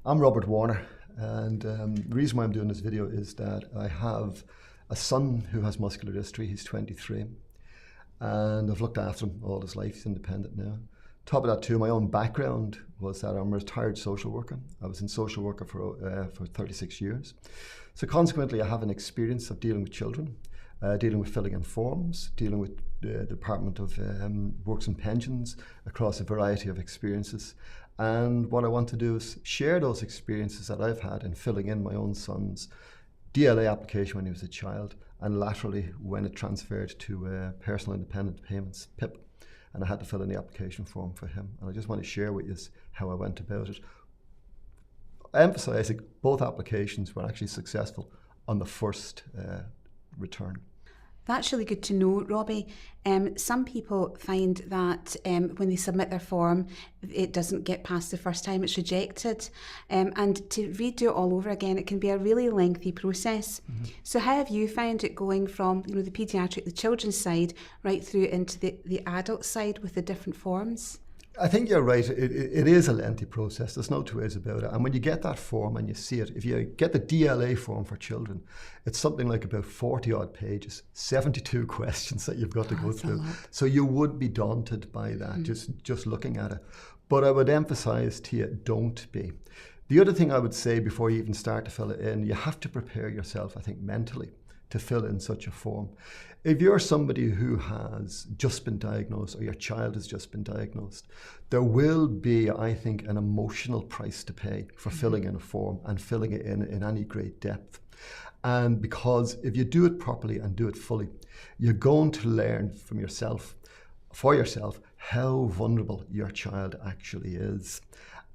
I'm Robert Warner, and the reason why I'm doing this video is that I have a son who has muscular dystrophy. He's 23, and I've looked after him all his life. He's independent now. Top of that too, my own background was that I'm a retired social worker. I was in social worker for 36 years. So consequently, I have an experience of dealing with children, dealing with filling in forms, dealing with the Department of Works and Pensions across a variety of experiences. And what I want to do is share those experiences that I've had in filling in my own son's DLA application when he was a child, and laterally when it transferred to personal independent payments, PIP. And I had to fill in the application form for him. And I just want to share with you how I went about it. Emphasising both applications were actually successful on the first return. That's really good to know, Robbie. Some people find that when they submit their form, it doesn't get past the first time, it's rejected. And to redo it all over again, it can be a really lengthy process. Mm-hmm. So how have you found it going from the paediatric, the children's side, right through into the adult side with the different forms? I think you're right. It is a lengthy process. There's no two ways about it. And when you get that form and you see it, if you get the DLA form for children, it's something like about 40 odd pages, 72 questions that you've got to go through. So you would be daunted by that, just looking at it. But I would emphasize to you, don't be. The other thing I would say before you even start to fill it in, you have to prepare yourself, I think, mentally to fill in such a form. If you're somebody who has just been diagnosed or your child has just been diagnosed, there will be, I think, an emotional price to pay for filling in a form and filling it in any great depth. And because if you do it properly and do it fully, you're going to learn from yourself, for yourself, how vulnerable your child actually is.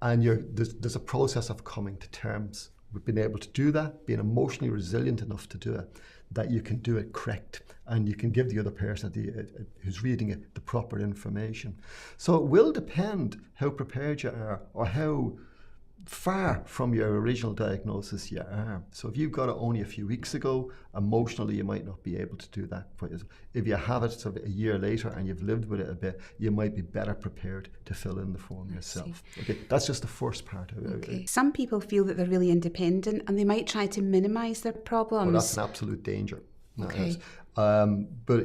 And there's a process of coming to terms with being able to do that, being emotionally resilient enough to do it, that you can do it correct and you can give the other person who's reading it the proper information. So it will depend how prepared you are or how far from your original diagnosis you are. So if you've got it only a few weeks ago, emotionally you might not be able to do that for yourself. If you have it sort of a year later and you've lived with it a bit, you might be better prepared to fill in the form yourself. Okay, that's just the first part of it. Okay. Some people feel that they're really independent and they might try to minimise their problems. Well, that's an absolute danger. Okay. But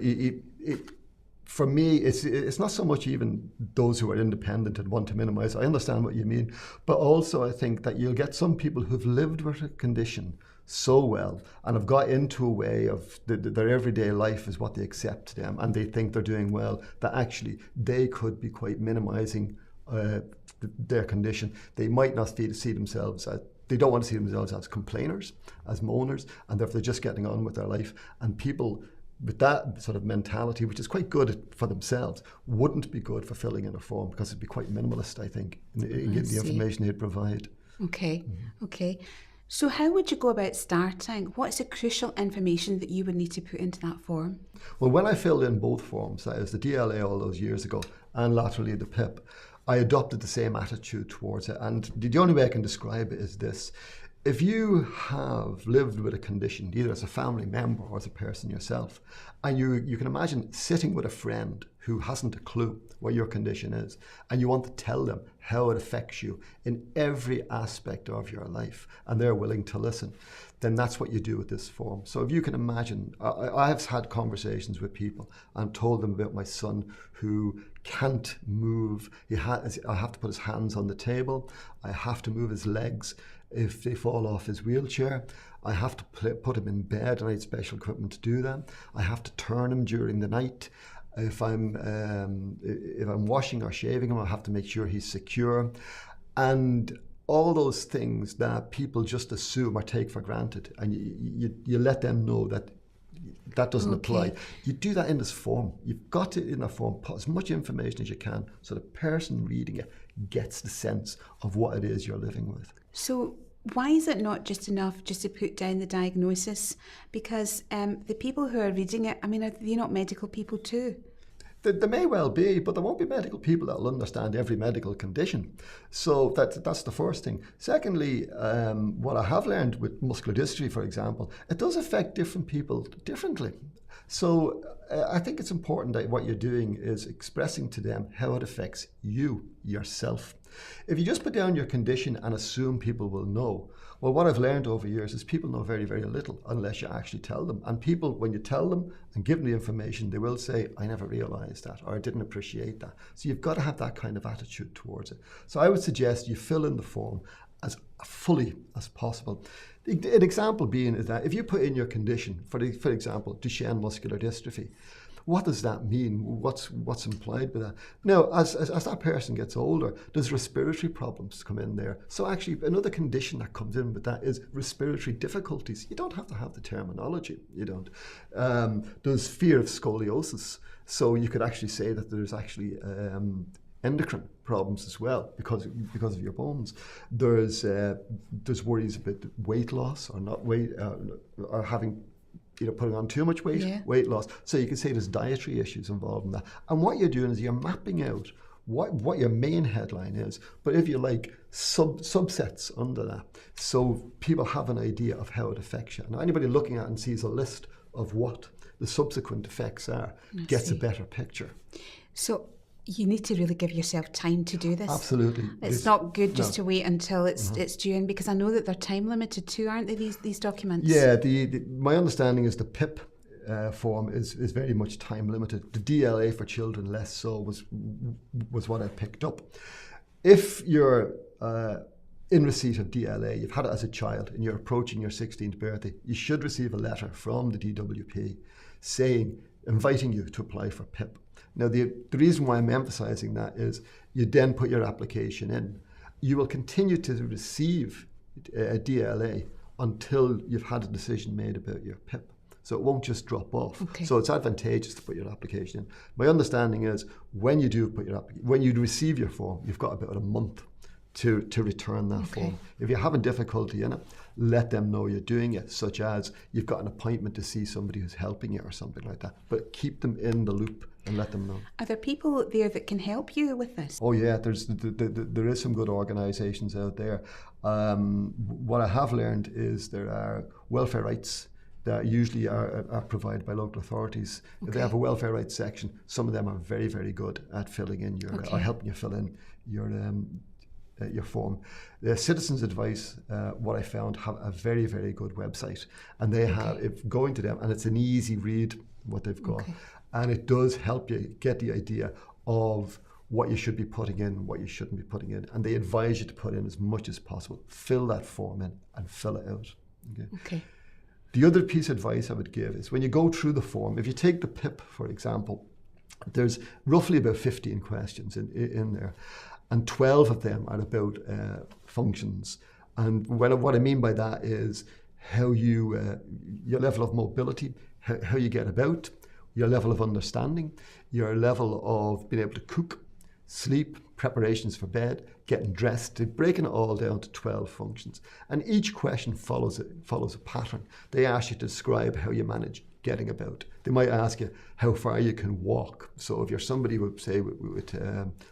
for me, it's not so much even those who are independent and want to minimise. I understand what you mean, but also I think that you'll get some people who've lived with a condition so well and have got into a way of their everyday life is what they accept them, and they think they're doing well, that actually they could be quite minimising their condition. They might not see themselves as, they don't want to see themselves as complainers, as moaners, and therefore they're just getting on with their life. And people with that sort of mentality, which is quite good for themselves, wouldn't be good for filling in a form because it'd be quite minimalist, I think, in the information they'd provide. Okay, okay. So how would you go about starting? What is the crucial information that you would need to put into that form? Well, when I filled in both forms, that is the DLA all those years ago and laterally the PIP, I adopted the same attitude towards it. And the only way I can describe it is this. If you have lived with a condition, either as a family member or as a person yourself, and you can imagine sitting with a friend who hasn't a clue what your condition is, and you want to tell them how it affects you in every aspect of your life, and they're willing to listen, then that's what you do with this form. So if you can imagine, I've had conversations with people and told them about my son who can't move. I have to put his hands on the table. I have to move his legs if they fall off his wheelchair. I have to put him in bed, and I need special equipment to do that. I have to turn him during the night. If I'm washing or shaving him, I have to make sure he's secure. And all those things that people just assume or take for granted, and you let them know that doesn't apply. You do that in this form. You've got it in a form, put as much information as you can so the person reading it gets the sense of what it is you're living with. So why is it not just enough just to put down the diagnosis? Because the people who are reading it, I mean, are they not medical people too? There may well be, but there won't be medical people that will understand every medical condition. So that's the first thing. Secondly, what I have learned with muscular dystrophy, for example, it does affect different people differently. So I think it's important that what you're doing is expressing to them how it affects you, yourself. If you just put down your condition and assume people will know, well, what I've learned over years is people know very, very little unless you actually tell them. And people, when you tell them and give them the information, they will say, I never realized that, or I didn't appreciate that. So you've got to have that kind of attitude towards it. So I would suggest you fill in the form as fully as possible. An example being is that if you put in your condition, for example, Duchenne muscular dystrophy, what does that mean? What's implied by that? Now, as that person gets older, there's respiratory problems come in there. So actually, another condition that comes in with that is respiratory difficulties. You don't have to have the terminology. You don't. There's fear of scoliosis. So you could actually say that there's actually endocrine problems as well because of your bones. There's worries about weight loss or not weight or having putting on too much weight, weight loss. So you can say there's dietary issues involved in that. And what you're doing is you're mapping out what your main headline is, but if you like subsets under that, so people have an idea of how it affects you. Now anybody looking at it and sees a list of what the subsequent effects are gets a better picture. So you need to really give yourself time to do this. Absolutely. It's not good just to wait until it's due in, because I know that they're time limited too, aren't they, these documents? Yeah, my understanding is the PIP form is very much time limited. The DLA for children less so was what I picked up. If you're in receipt of DLA, you've had it as a child and you're approaching your 16th birthday, you should receive a letter from the DWP inviting you to apply for PIP. Now, the reason why I'm emphasising that is you then put your application in. You will continue to receive a DLA until you've had a decision made about your PIP. So it won't just drop off. Okay. So it's advantageous to put your application in. My understanding is when you receive your form, you've got about a month to return that form. If you're having difficulty in it, let them know you're doing it, such as you've got an appointment to see somebody who's helping you or something like that. But keep them in the loop and let them know. Are there people there that can help you with this? Oh yeah, there is some good organisations out there. What I have learned is there are welfare rights that usually are provided by local authorities. If they have a welfare rights section, some of them are very, very good at filling in or helping you fill in your form. The Citizens Advice, what I found, have a very, very good website, and they have going to them, and it's an easy read what they've got, and it does help you get the idea of what you should be putting in, what you shouldn't be putting in, and they advise you to put in as much as possible. Fill that form in and fill it out. Okay. The other piece of advice I would give is when you go through the form, if you take the PIP, for example, there's roughly about 15 questions in there. And 12 of them are about functions. And what I mean by that is how your level of mobility, how you get about, your level of understanding, your level of being able to cook, sleep, preparations for bed, getting dressed, breaking it all down to 12 functions. And each question follows a pattern. They ask you to describe how you manage getting about. They might ask you how far you can walk. So if you're somebody with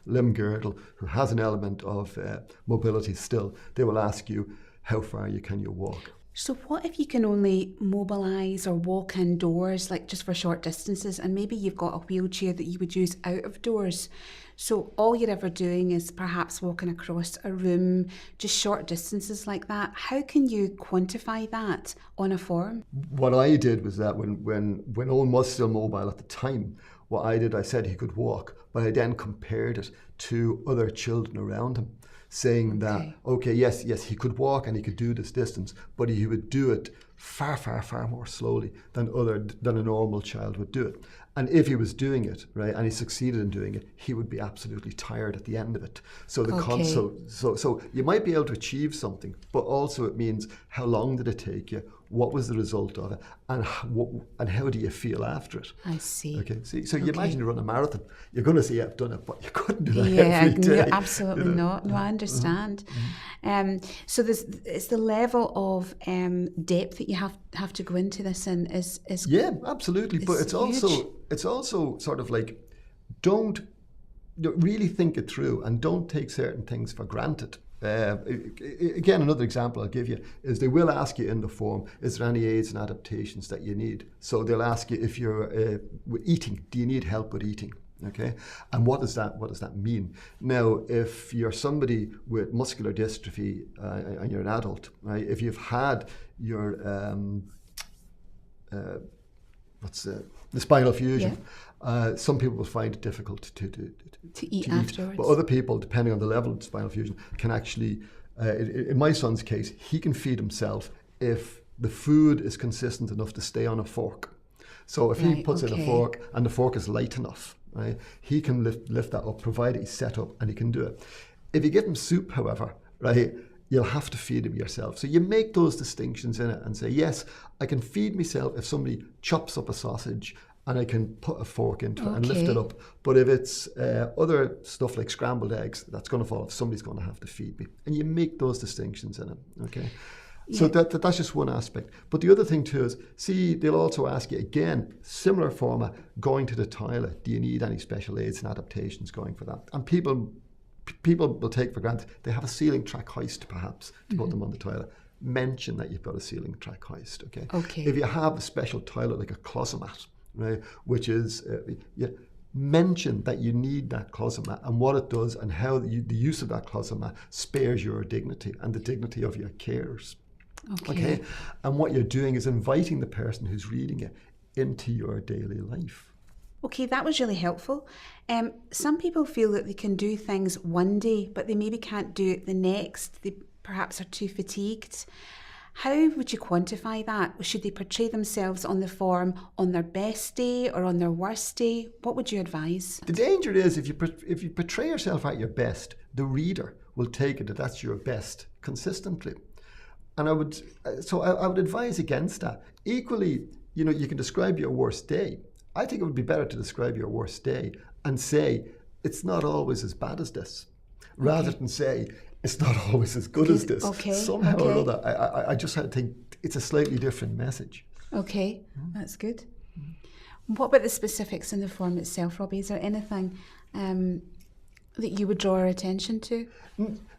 limb girdle who has an element of mobility still, they will ask you how far you walk. So what if you can only mobilise or walk indoors, like just for short distances, and maybe you've got a wheelchair that you would use out of doors? So all you're ever doing is perhaps walking across a room, just short distances like that. How can you quantify that on a form? What I did was that when Owen was still mobile at the time, what I did, I said he could walk, but I then compared it to other children around him, saying that, yes, he could walk and he could do this distance, but he would do it far, far, far more slowly than a normal child would do it. And if he was doing it, right, and he succeeded in doing it, he would be absolutely tired at the end of it. So so you might be able to achieve something, but also it means how long did it take you? What was the result of it? And how do you feel after it? I see. Okay. So you imagine you run a marathon, you're going to say, I've done it, but you couldn't do that every day. No, absolutely not. No, I understand. So it's the level of depth that you have to go into this in is yeah, absolutely. But it's also sort of like, don't really think it through and don't take certain things for granted. Again, another example I'll give you is they will ask you in the form, is there any aids and adaptations that you need? So they'll ask you if you're with eating, do you need help with eating? Okay, and what does that mean? Now, if you're somebody with muscular dystrophy and you're an adult, right? If you've had your the spinal fusion, some people will find it difficult to eat afterwards. But other people, depending on the level of spinal fusion, can actually, in my son's case, he can feed himself if the food is consistent enough to stay on a fork. So if he puts in a fork and the fork is light enough, right, he can lift that up, provided he's set up, and he can do it. If you give him soup, however, right, you'll have to feed him yourself. So you make those distinctions in it and say, yes, I can feed myself if somebody chops up a sausage and I can put a fork into it and lift it up. But if it's other stuff like scrambled eggs, that's going to fall off. Somebody's going to have to feed me. And you make those distinctions in it, okay? Yeah. So that's just one aspect. But the other thing too is, see, they'll also ask you again, similar format, going to the toilet. Do you need any special aids and adaptations going for that? And people will take for granted they have a ceiling track hoist perhaps to put them on the toilet. Mention that you've got a ceiling track hoist, okay? If you have a special toilet like a closet, right, which is, mention that you need that closet mat and what it does and how the use of that closet mat spares your dignity and the dignity of your carers. Okay. And what you're doing is inviting the person who's reading it into your daily life. Okay, that was really helpful. Some people feel that they can do things one day, but they maybe can't do it the next. They perhaps are too fatigued. How would you quantify that? Should they portray themselves on the form on their best day or on their worst day? What would you advise? The danger is if you portray yourself at your best, the reader will take it that that's your best consistently. And I would advise against that. Equally, you can describe your worst day. I think it would be better to describe your worst day and say, it's not always as bad as this, rather than say, it's not always as good as this. Somehow or other, I just think it's a slightly different message. Okay, that's good. What about the specifics in the form itself, Robbie? Is there anything that you would draw our attention to?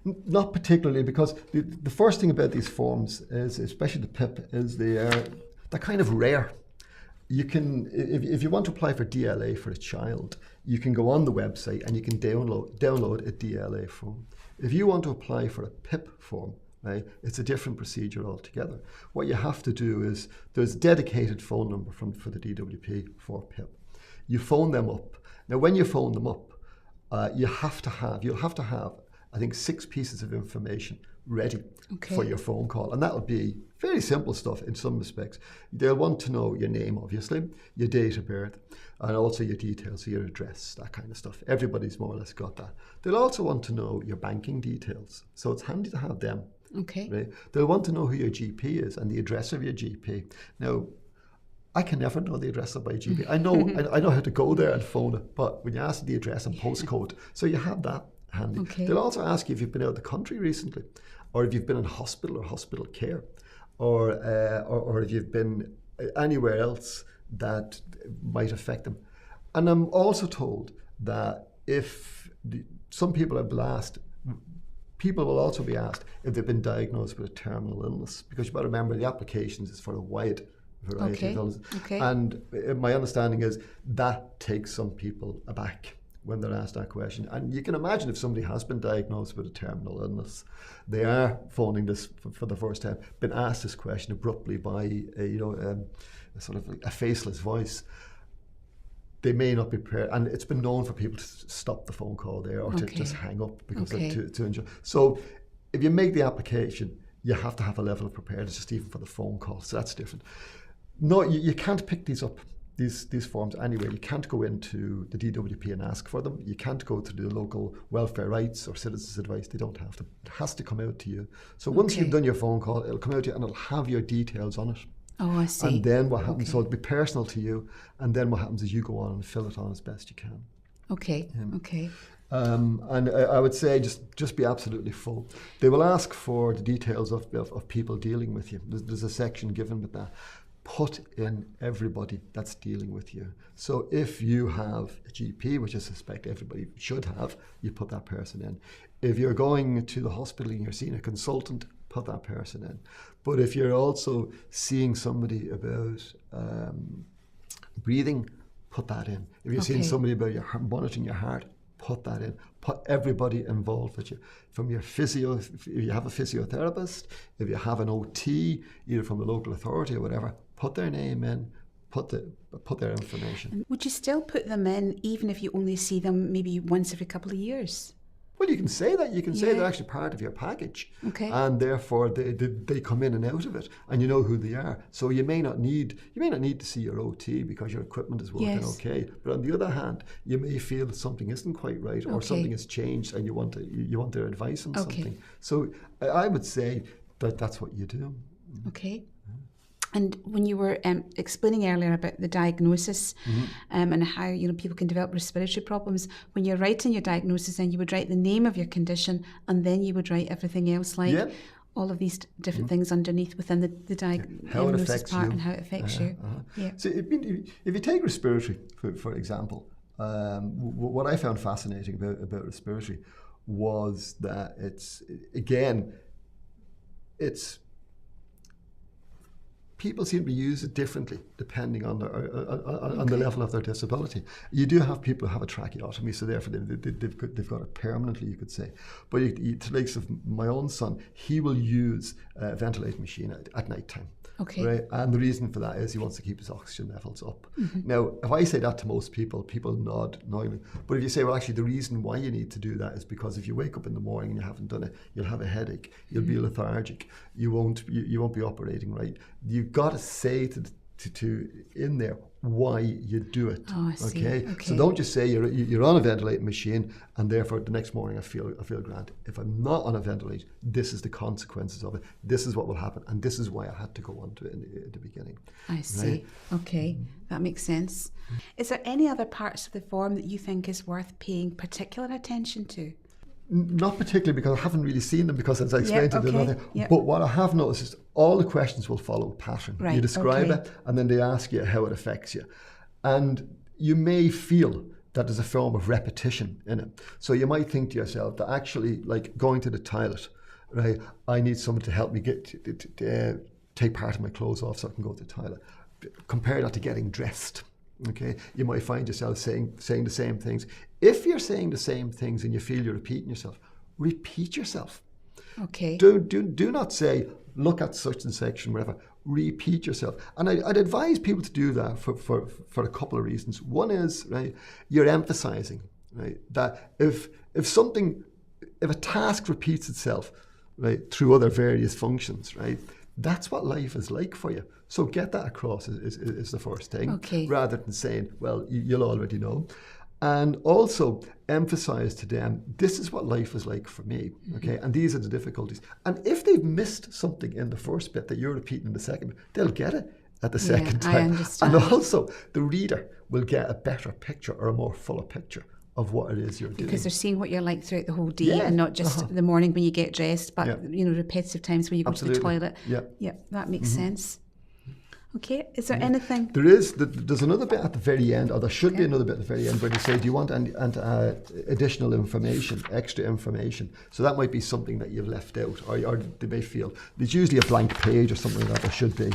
Not particularly, because the first thing about these forms is, especially the PIP, is they're kind of rare. You can, if you want to apply for DLA for a child, you can go on the website and you can download a DLA form. If you want to apply for a PIP form, right, it's a different procedure altogether. What you have to do is, there's a dedicated phone number for the DWP for PIP. You phone them up. Now, when you phone them up, you'll have to have, I think, 6 pieces of information ready for your phone call. And that'll be very simple stuff in some respects. They'll want to know your name, obviously, your date of birth, and also your details, so your address, that kind of stuff. Everybody's more or less got that. They'll also want to know your banking details. So it's handy to have them. Right? They'll want to know who your GP is and the address of your GP. Now, I can never know the address of my GP. I know how to go there and phone it, but when you ask the address and postcode, so you have that handy. They'll also ask you if you've been out of the country recently, or if you've been in hospital or hospital care, or if you've been anywhere else that might affect them. And I'm also told that some people will also be asked if they've been diagnosed with a terminal illness, because you better remember the applications is for a wide variety of illnesses. And my understanding is that takes some people aback when they're asked that question. And you can imagine if somebody has been diagnosed with a terminal illness, they are phoning this for the first time, been asked this question abruptly by a sort of a faceless voice. They may not be prepared, and it's been known for people to stop the phone call there or to just hang up because to enjoy. So if you make the application, you have to have a level of preparedness just even for the phone call. So that's different. No, you can't pick these up, these forms anywhere. You can't go into the DWP and ask for them. You can't go to the local welfare rights or citizens advice. They don't have to. It has to come out to you. So once you've done your phone call, it'll come out to you and it'll have your details on it. Oh, I see. And then what happens, so it'll be personal to you, and then what happens is you go on and fill it on as best you can. And I would say just be absolutely full. They will ask for the details of people dealing with you. There's a section given with that. Put in everybody that's dealing with you. So if you have a GP, which I suspect everybody should have, you put that person in. If you're going to the hospital and you're seeing a consultant, put that person in. But if you're also seeing somebody about breathing, put that in. If you're seeing somebody about monitoring your heart, put that in. Put everybody involved with you. From your physio, if you have a physiotherapist, if you have an OT, either from the local authority or whatever, put their name in, put their information. Would you still put them in even if you only see them maybe once every couple of years? Well, you can say that. You can say they're actually part of your package. Okay. And therefore they come in and out of it, and you know who they are. So you may not need to see your OT because your equipment is working okay. But on the other hand, you may feel that something isn't quite right, or something has changed, and you want their advice on something. So I would say that's what you do. Okay. And when you were explaining earlier about the diagnosis and how people can develop respiratory problems, when you're writing your diagnosis, then you would write the name of your condition, and then you would write everything else, like all of these different things underneath within the diagnosis part and how it affects you. Yeah. So if you take respiratory, for example, what I found fascinating about respiratory was that it's people seem to use it differently depending on the level of their disability. You do have people who have a tracheotomy, so therefore they've got it permanently, you could say. But to the likes of my own son, he will use a ventilating machine at night time. Okay. Right? And the reason for that is he wants to keep his oxygen levels up. Now, if I say that to most people nod knowingly. But if you say, well, actually, the reason why you need to do that is because if you wake up in the morning and you haven't done it, you'll have a headache, you'll be lethargic, you won't be operating right. You've got to say to in there why you do it. Oh, I see. Okay? So don't just say you're on a ventilating machine and therefore the next morning I feel grand. If I'm not on a ventilator, this is the consequences of it. This is what will happen, and this is why I had to go on to it in the beginning. I see. Right? Okay, that makes sense. Is there any other parts of the form that you think is worth paying particular attention to? Not particularly, because I haven't really seen them, because as I explained to them, but what I have noticed is all the questions will follow a pattern. Right, you describe it, and then they ask you how it affects you. And you may feel that there's a form of repetition in it. So you might think to yourself that actually, like going to the toilet, right, I need someone to help me take part of my clothes off so I can go to the toilet. Compare that to getting dressed. Okay, you might find yourself saying the same things. If you're saying the same things and you feel you're repeating yourself, repeat yourself. Okay. Do not say, look at such and such and whatever. Repeat yourself. And I'd advise people to do that for a couple of reasons. One is, right, you're emphasizing, right, that if a task repeats itself, right, through other various functions, right, that's what life is like for you. So get that across is the first thing, rather than saying, well, you'll already know. And also emphasize to them, this is what life is like for me, okay? And these are the difficulties. And if they've missed something in the first bit that you're repeating in the second bit, they'll get it at the second time. I understand. And also, the reader will get a better picture or a more fuller picture of what it is you're doing. Because they're seeing what you're like throughout the whole day, and not just the morning when you get dressed, but repetitive times when you go to the toilet. Yeah, that makes sense. Okay, is there anything? There's another bit at the very end, or there should be another bit at the very end, where they say, do you want additional information, extra information? So that might be something that you've left out, or they may feel. There's usually a blank page or something like that there should be.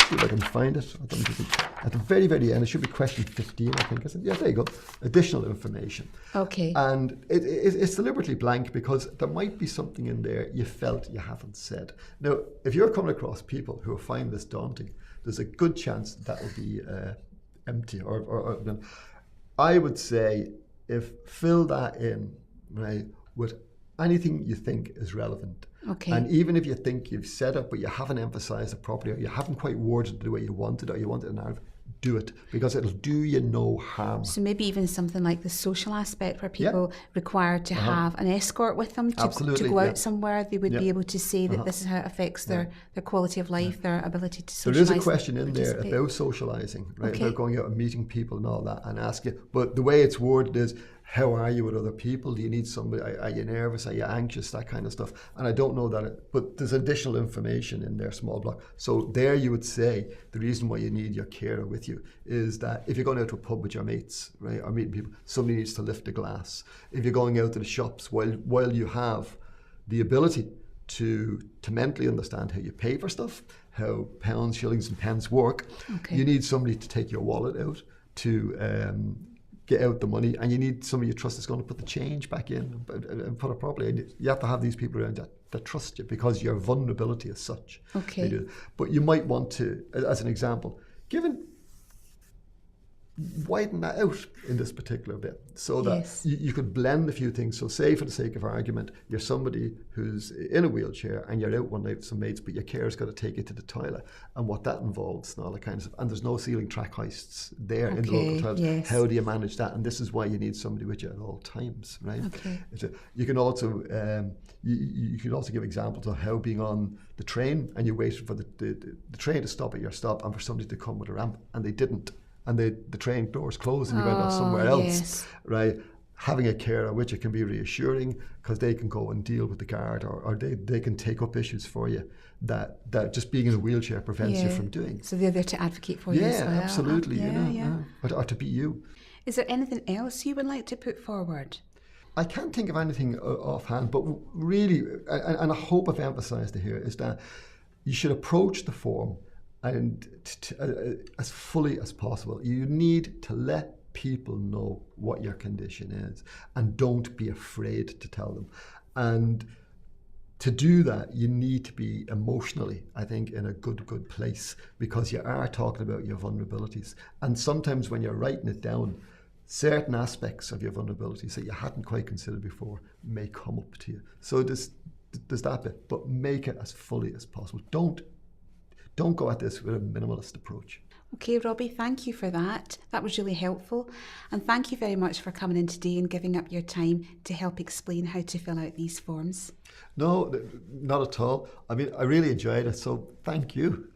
See if I can find it. I don't think at the very, very end, it should be question 15, I think. Yeah, there you go. Additional information. Okay. And it's deliberately blank because there might be something in there you felt you haven't said. Now, if you're coming across people who find this daunting, there's a good chance that will be empty. Or I would say, fill that in, right, with anything you think is relevant. Okay. And even if you think you've said it, but you haven't emphasized it properly, or you haven't quite worded it the way you wanted, or you wanted an narrative, do it, because it'll do you no harm. So maybe even something like the social aspect, where people required to have an escort with them to go out somewhere, they would be able to say that this is how it affects their quality of life, their ability to socialise. There is a question in there about socialising, right? About going out and meeting people and all that, and ask you. But the way it's worded is, how are you with other people? Do you need somebody? Are you nervous? Are you anxious? That kind of stuff. And I don't know that, but there's additional information in their small block. So there you would say the reason why you need your carer with you is that if you're going out to a pub with your mates, right, or meeting people, somebody needs to lift a glass. If you're going out to the shops, while you have the ability to mentally understand how you pay for stuff, how pounds, shillings and pence work, you need somebody to take your wallet out, to get out the money, and you need somebody you trust is going to put the change back in and put it properly. And you have to have these people around that trust you, because your vulnerability is such. Okay. But you might want to, as an example, widen that out in this particular bit, so that you could blend a few things. So say, for the sake of argument, you're somebody who's in a wheelchair and you're out one night with some mates, but your carer's got to take you to the toilet, and what that involves and all that kind of stuff. And there's no ceiling track hoists there in the local toilets. How do you manage that? And this is why you need somebody with you at all times, right? You can also you can also give examples of how being on the train and you're waiting for the train to stop at your stop, and for somebody to come with a ramp, and they didn't. And the train doors closed and you went off somewhere else, right? Having a carer with you can be reassuring, because they can go and deal with the guard, or they can take up issues for you that just being in a wheelchair prevents you from doing. So they're there to advocate for you as well. Yeah, absolutely, or to be you. Is there anything else you would like to put forward? I can't think of anything offhand, but really, and I hope I've emphasised it here, is that you should approach the form and as fully as possible. You need to let people know what your condition is, and don't be afraid to tell them. And to do that, you need to be emotionally, I think, in a good place, because you are talking about your vulnerabilities. And sometimes when you're writing it down, certain aspects of your vulnerabilities that you hadn't quite considered before may come up to you. So there's that bit, but make it as fully as possible. Don't go at this with a minimalist approach. Okay, Robbie, thank you for that. That was really helpful. And thank you very much for coming in today and giving up your time to help explain how to fill out these forms. No, not at all. I mean, I really enjoyed it, so thank you.